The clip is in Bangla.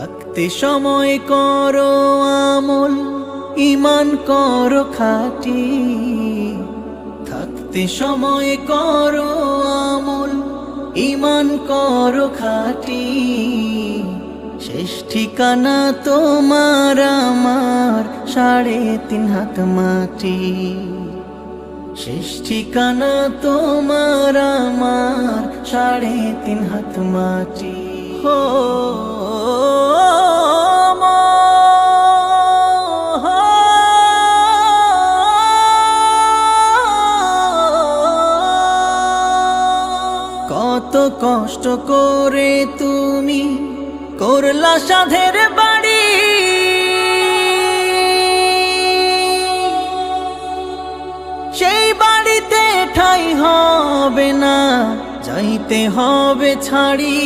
থাকতে সময় করো আমল, ঈমান করো খাঁটি। থাকতে সময় করো আমল, ঈমান করো খাঁটি। শেষ ঠিকানা তোমার আমার 3.5 হাত মাটি। শেষ ঠিকানা তোমার আমার 3.5 হাত মাটি। হো কত কষ্ট করে তুমি করলা সাধের বাড়ি, সেই বাড়িতে ঠাঁই হবে না, যাইতে হবে ছাড়ি।